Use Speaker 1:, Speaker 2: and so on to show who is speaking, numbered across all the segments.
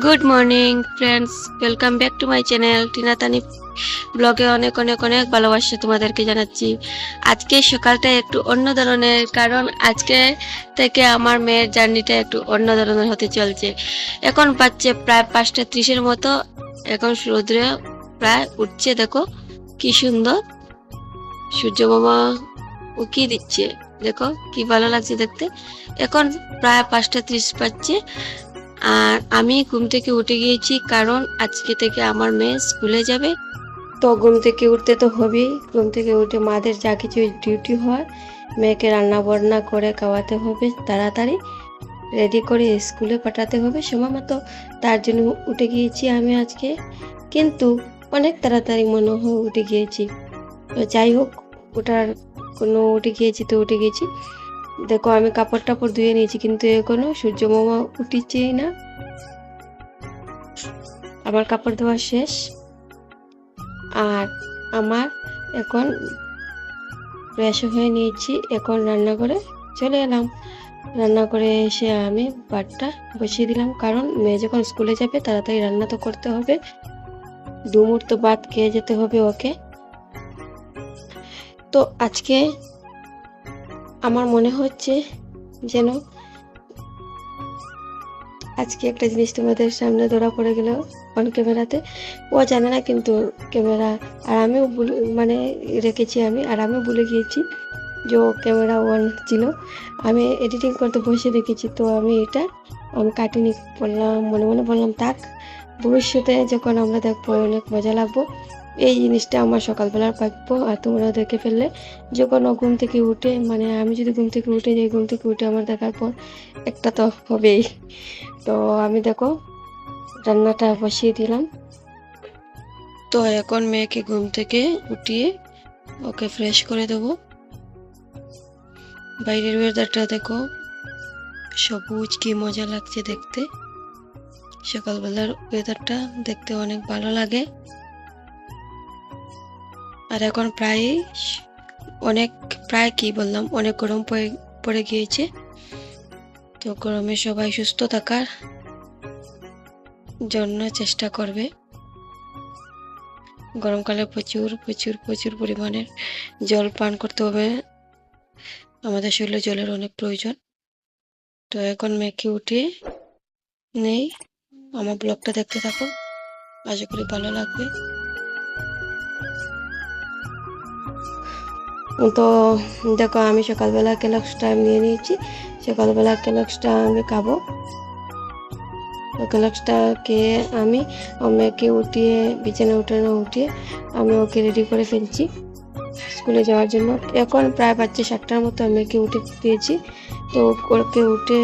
Speaker 1: Good morning friends, welcome back to my channel Tina Tani ব্লগে অনেক অনেক অনেক ভালোবাসা তোমাদেরকে জানাচ্ছি। আজকে সকালটা একটু অন্য ধরনের, কারণ আজকে থেকে আমার মেয়ের জার্নিটা একটু অন্য ধরনের হতে চলছে। এখন বাজছে প্রায় 5:30-এর মতো। এখন রৌদ্র প্রায় উঠছে, দেখো কি সুন্দর সূর্য মামা উকি দিচ্ছে, দেখো কি ভালো লাগছে দেখতে। এখন প্রায় 5:30 বাজছে আর আমি ঘুম থেকে উঠে গিয়েছি, কারণ আজকে থেকে আমার মেয়ে স্কুলে যাবে। তো ঘুম থেকে উঠতে তো হবেই। ঘুম থেকে উঠে মাদের যা কিছু ডিউটি হয়, মেয়েকে রান্না বান্না করে খাওয়াতে হবে, তাড়াতাড়ি রেডি করে স্কুলে পাঠাতে হবে সময় মতো। তার জন্য উঠে গিয়েছি আমি আজকে, কিন্তু অনেক তাড়াতাড়ি মনে হয় উঠে গিয়েছি। তো যাই হোক, উঠে গিয়েছি। দেখো আমি কাপড় টাপড় ধুয়ে নিয়েছি, কিন্তু এখনো সূর্য মামা উঠেছেই না। আমার কাপড় ধোয়া শেষ আর আমার এখন ফ্রেশ হয়ে নিয়েছি। এখন রান্না করে চলে এলাম। রান্না করে এসে আমি ভাতটা বসিয়ে দিলাম, কারণ মেয়ে যখন স্কুলে যাবে তাড়াতাড়ি রান্না তো করতে হবে, দুমুহূর্ত ভাত খেয়ে যেতে হবে ওকে। তো আজকে আমার মনে হচ্ছে যেন আজকে একটা জিনিস তোমাদের সামনে ধরা পড়ে গেল অন ক্যামেরাতে। ও জানে না কিন্তু ক্যামেরা, আর আমিও রেখেছি আর আমিও ভুলে গিয়েছি যে ক্যামেরা অন ছিল। আমি এডিটিং করতে বসে দেখেছি, তো আমি কাটিনি, মনে মনে বললাম থাক, ভবিষ্যতে যখন আমরা দেখবো অনেক মজা লাগবো। এই জিনিসটা আমার সকালবেলার প্রাপ্য, আর তোমরাও দেখে ফেললে যখন ও ঘুম থেকে উঠে, আমি যদি ঘুম থেকে উঠে যাই, ঘুম থেকে উঠে আমার দেখার পর একটা তো হবেই। তো আমি দেখো রান্নাটা বসিয়ে দিলাম। তো এখন মেয়েকে ঘুম থেকে উঠিয়ে ওকে ফ্রেশ করে দেবো। বাইরের ওয়েদারটা দেখো, সবুজ, কি মজা লাগছে দেখতে। সকালবেলার ওয়েদারটা দেখতে অনেক ভালো লাগে। আর এখন অনেক গরম পড়ে গিয়েছে। তো গরমে সবাই সুস্থ থাকার জন্য চেষ্টা করবে। গরমকালে প্রচুর প্রচুর প্রচুর পরিমাণের জল পান করতে হবে, আমাদের শরীরে জলের অনেক প্রয়োজন। তো এখন মেয়েকে উঠিয়ে নেই, আমার ব্লগটা দেখতে থাকো, আশা করি ভালো লাগবে। তো দেখো আমি সকালবেলা কেলগসটা নিয়ে নিয়েছি। সকালবেলা কেলগসটা আমি খাবো। কেলগসটা খেয়ে আমি মেয়েকে বিছানা উঠিয়ে আমি ওকে রেডি করে ফেলছি স্কুলে যাওয়ার জন্য। এখন প্রায় বাজছে 7টার মতো, মেয়েকে উঠে দিয়েছি। তো ওকে উঠে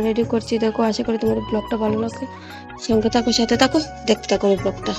Speaker 1: রেডি করছি। দেখো আশা করি তোমাদের ব্লগটা ভালো লাগে, সঙ্গে থাকো, সাথে থাকো, দেখতে থাকো এই ব্লগটা।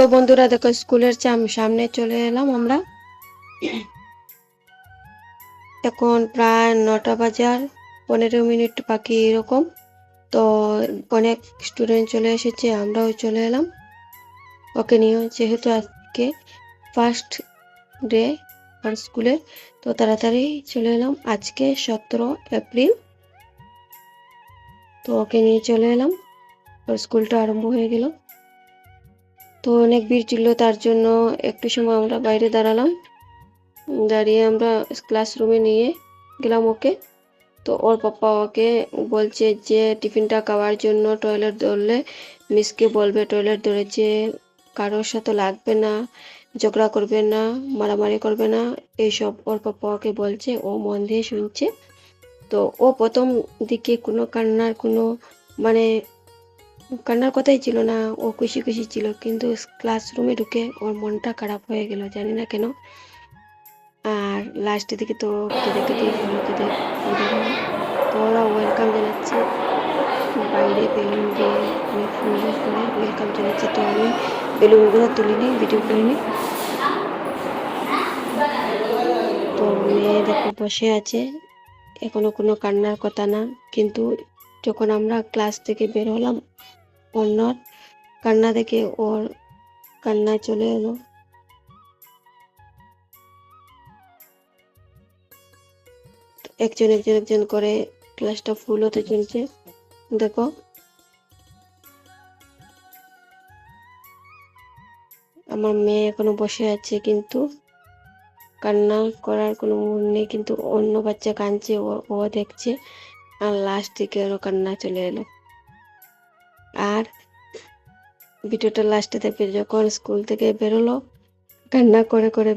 Speaker 1: তো বন্ধুরা দেখো স্কুলের সামনে চলে এলাম আমরা। এখন প্রায় 9টা বাজার 15 মিনিট বাকি এরকম। তো অনেক স্টুডেন্ট চলে এসেছে, আমরাও চলে এলাম ওকে নিয়ে, যেহেতু আজকে ফার্স্ট ডে আর স্কুলে। তো তাড়াতাড়ি চলে এলাম, আজকে 17 এপ্রিল। তো ওকে নিয়ে চলে এলাম, আর স্কুলটা আরম্ভ হয়ে গেল। তো অনেক ভিড় ছিল, তার জন্য একটু সময় আমরা বাইরে দাঁড়ালাম। দাঁড়িয়ে আমরা ক্লাসরুমে নিয়ে গেলাম ওকে। তো ওর পাপা ওকে বলছে যে টিফিনটা খাওয়ার জন্য টয়লেট ধরলে মিসকে বলবে টয়লেট ধরেছে, কারোর সাথে লাগবে না, ঝগড়া করবে না, মারামারি করবে না, এইসব ওর পাপা ওকে বলছে। ও মন দিয়ে শুনছে। তো ও প্রথম দিকে কোনো মানে কান্নার কথাই ছিল না, ও খুশি খুশি ছিল, কিন্তু ক্লাসরুমে ঢুকে ওর মনটা খারাপ হয়ে গেল, জানি না কেন। আর লাস্টের দিকে তো কেঁদে তো ওরা ওয়েলকাম জানাচ্ছে, বাইরে বেলুন দিয়ে অনেক সুন্দর করে ওয়েলকাম জানাচ্ছে। তো আমি বেলুনগুলো তুলিনি, ভিডিও করিনি। তো মেয়ে দেখো বসে আছে, এখনো কোনো কান্নার কথা না, কিন্তু যখন আমরা ক্লাস থেকে বের হলাম অন্যর কান্না দেখে ওর কান্নায় চলে এলো। একজন করে ক্লাসটা ফুল হতে চলছে। দেখো আমার মেয়ে এখনো বসে আছে, কিন্তু কান্না করার কোনো মন নেই, কিন্তু অন্য বাচ্চা কাঁদছে, ও দেখছে। আর লাস্ট দিকে ওরও কান্না চলে এলো। আর ভিডিওটা লাস্টে দেখবে, যখন স্কুল থেকে বেরোলো কান্না করে করে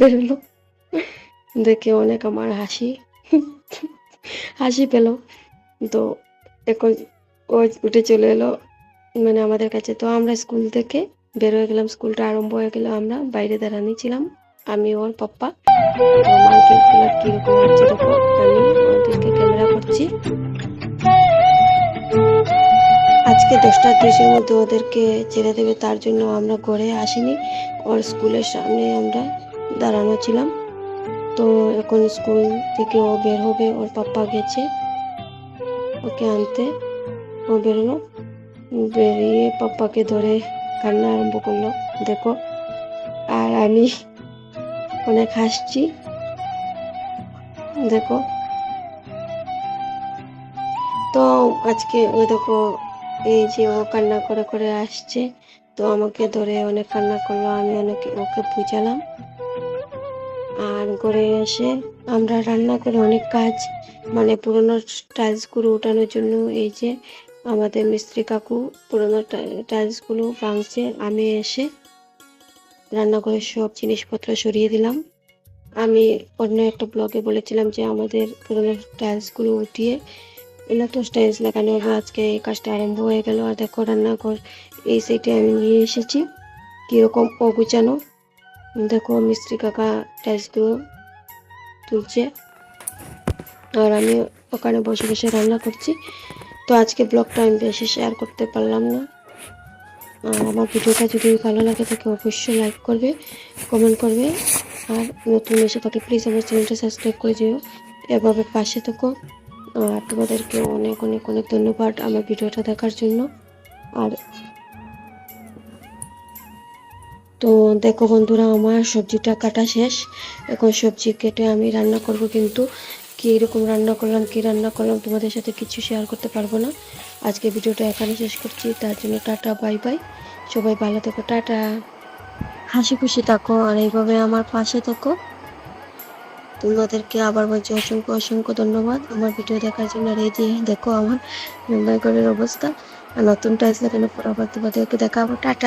Speaker 1: বেরোলো, দেখে অনেক আমার হাসি পেল। তো এখন ও উঠে চলে এলো মানে আমাদের কাছে। তো আমরা স্কুল থেকে বের হয়ে গেলাম, স্কুলটা আরম্ভ হয়ে গেল। আমরা বাইরে দাঁড়ানি ছিলাম, আমি ওর পাপ্পা। তো মার্কেট গুলো কিরকম হচ্ছে দেখো, আমি ওদেরকে ক্যামেরা করছি। আজকে 10টা 30-এর মধ্যে ওদেরকে ছেড়ে দেবে, তার জন্য আমরা ঘরে আসিনি, ওর স্কুলের সামনে আমরা দাঁড়ানো ছিলাম। তো এখন স্কুল থেকে ও বের হবে, ওর পাপ্পা গেছে ওকে আনতে। ও বেরোলো, বেরিয়ে পাপ্পাকে ধরে কান্না আরম্ভ করলো দেখো। আর আমি অনেক হাসছি দেখো। তো আজকে ওই দেখো, এই যে ও কান্না করে করে আসছে, তো আমাকে ধরে অনেক কান্না করলো, আমি ওকে বুঝালাম। আর ঘরে এসে আমরা রান্না করে অনেক কাজ, মানে পুরোনো টাইলসগুলো উঠানোর জন্য এই যে আমাদের মিস্ত্রি কাকু পুরোনো টাইলসগুলো ভাঙছে, আমি এসে রান্না করে সব জিনিসপত্র সরিয়ে দিলাম। আমি অন্য একটা ব্লগে বলেছিলাম যে আমাদের পুরোনো টাইলসগুলো উঠিয়ে নতুন টাইলস লাগানো হবে, আজকে এই কাজটা আরম্ভ হয়ে গেল। আর দেখো রান্নাঘর এই সাইডে আমি নিয়ে এসেছি, কিরকম অগুছানো দেখো। মিস্ত্রি কাকা টাইলসগুলো তুলছে আর আমি ওখানে বসে বসে রান্না করছি। তো আজকে ব্লগটা আমি বেশি শেয়ার করতে পারলাম না। আর আমার ভিডিওটা যদি ভালো লাগে থাকে অবশ্যই লাইক করবে, কমেন্ট করবে, আর নতুন এসে থাকে প্লিজ আমার চ্যানেলটা সাবস্ক্রাইব করে দিও, এভাবে পাশে থাকো। আর তোমাদেরকে অনেক অনেক অনেক ধন্যবাদ আমার ভিডিওটা দেখার জন্য। আর তো দেখো বন্ধুরা, আমার সবজিটা কাটা শেষ, এখন সবজি কেটে আমি রান্না করব, কিন্তু কীরকম রান্না করলাম তোমাদের সাথে কিছু শেয়ার করতে পারবো না। আজকে ভিডিওটা এখানে শেষ করছি, তার জন্য টাটা বাই বাই, সবাই ভালো থেকো, টাটা, হাসি খুশি থাকো, আর এইভাবে আমার পাশে থাকো। তোমাদেরকে আবার বলছি অসংখ্য অসংখ্য ধন্যবাদ আমার ভিডিও দেখার জন্য। আর এই যে দেখো আমার মেম্বার ঘরের অবস্থা, আর নতুন টাইলস লাগানোর পর আবার তোমাদেরকে দেখাবো, টাটা।